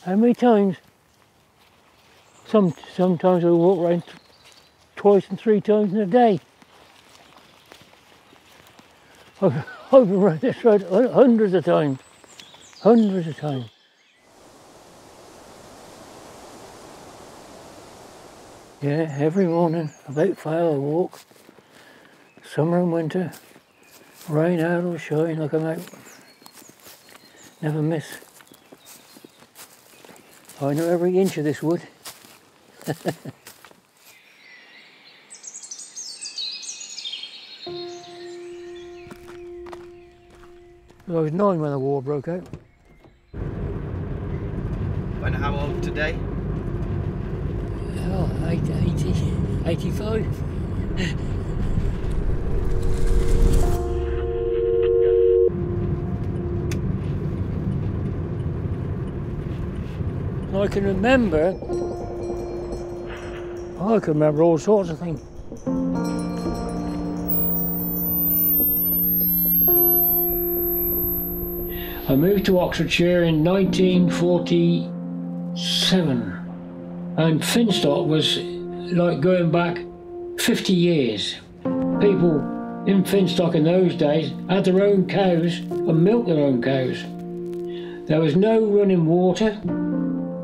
How many times? Sometimes I walk around twice and 3 times in a day. I've been around this road hundreds of times. Hundreds of times. Yeah, every morning, about 5 I walk. Summer and winter, rain, hail or shine, I come out. Never miss. I know every inch of this wood. I was 9 when the war broke out. And how old today? Oh, 85. I can remember all sorts of things. I moved to Oxfordshire in 1947, and Finstock was like going back 50 years. People in Finstock in those days had their own cows and milked their own cows. There was no running water.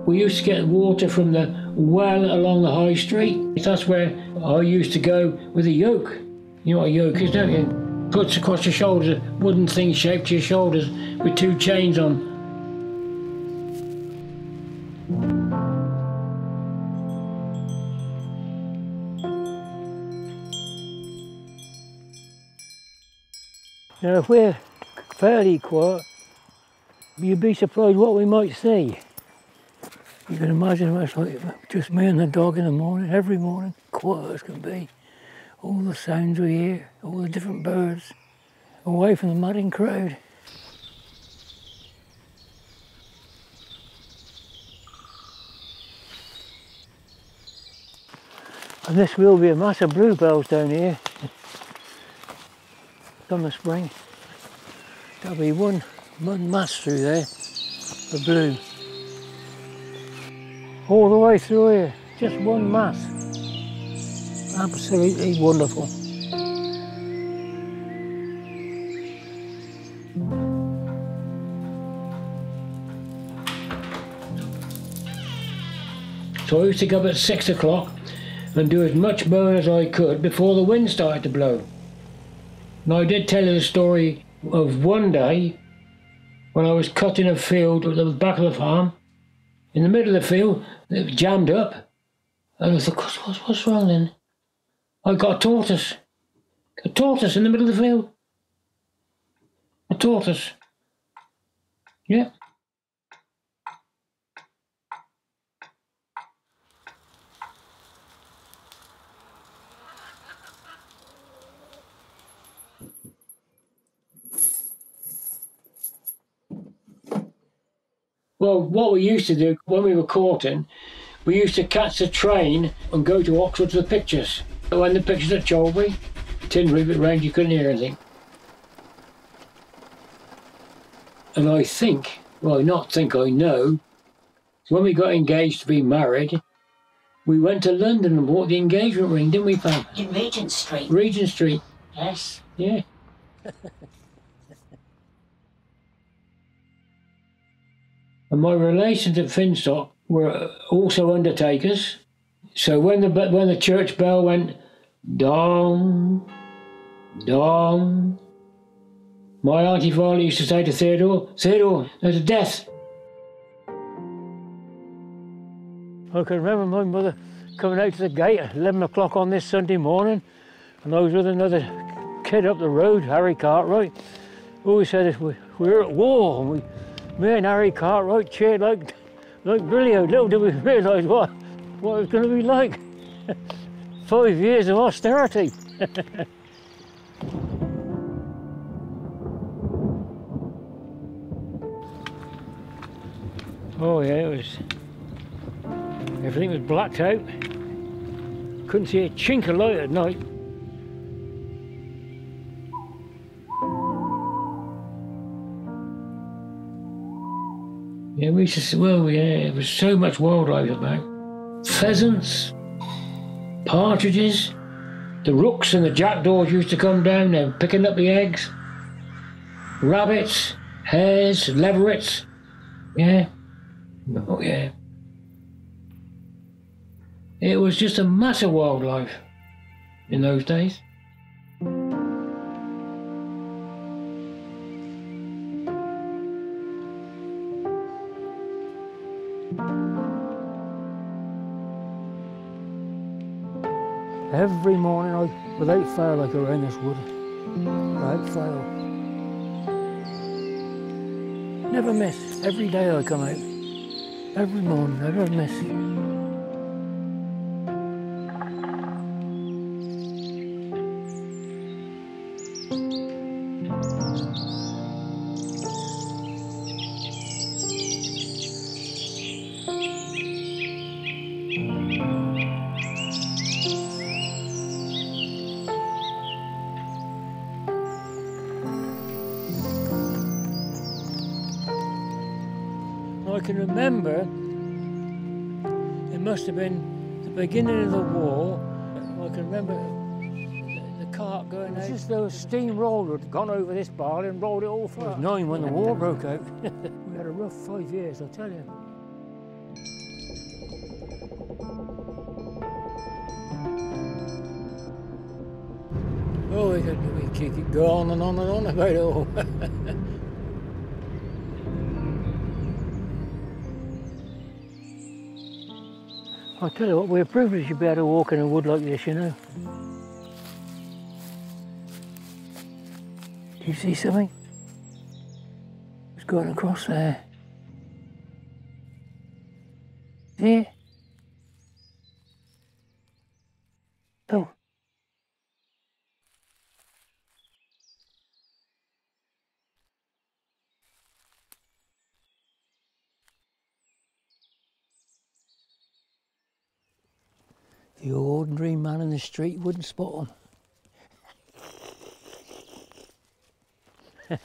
We used to get water from the well along the high street. That's where I used to go with a yoke. You know what a yoke is, don't you? Puts across your shoulders, a wooden thing shaped to your shoulders with 2 chains on. Now if we're fairly quiet, you'd be surprised what we might see. You can imagine what it's like, just me and the dog in the morning, every morning, quiet as can be. All the sounds we hear, all the different birds, away from the madding crowd. And this will be a mass of bluebells down here come the spring. There'll be one mass through there of blue. All the way through here, just one mass. Absolutely wonderful. So I used to go up at 6 o'clock and do as much mowing as I could before the wind started to blow. And I did tell you the story of one day when I was cutting a field at the back of the farm. In the middle of the field, it was jammed up. And I thought, what's wrong then? I got a tortoise. A tortoise in the middle of the field. A tortoise. Yeah. Well, what we used to do when we were courting, we used to catch the train and go to Oxford for the pictures. But when the pictures at Cholby, tin roof, it rained, you couldn't hear anything. And I think, well, not think, I know, when we got engaged to be married, we went to London and bought the engagement ring, didn't we, Pam? In Regent Street. Regent Street. Yes. Yeah. And my relations at Finstock were also undertakers. So when the church bell went dong, dong, my Auntie Violet used to say to Theodore, Theodore, there's a death. I can remember my mother coming out to the gate at 11 o'clock on this Sunday morning, and I was with another kid up the road, Harry Cartwright, who always said we were at war, and me and Harry Cartwright cheered like brilliant. Little did we realise what it was going to be like. 5 years of austerity. Oh yeah, everything was blacked out. Couldn't see a chink of light at night. Yeah, we used to, well, yeah, there was so much wildlife about. Pheasants, partridges, the rooks and the jackdaws used to come down there picking up the eggs. Rabbits, hares, leverets, yeah, oh yeah. It was just a massive wildlife in those days. Every morning, without fail, I go around this wood. Without fail. Never miss. Every day I come out. Every morning, I never miss. I can remember it must have been the beginning of the war. I can remember the cart going out. It's just though a steamroller had gone over this bar and rolled it all through. I was 9 when the war broke out. We had a rough 5 years, I'll tell you. Oh, we could go on and on and on about it all. I'll tell you what, we're privileged to be able to walk in a wood like this, you know. Do you see something? It's going across there. See it? Oh. The ordinary man in the street wouldn't spot them.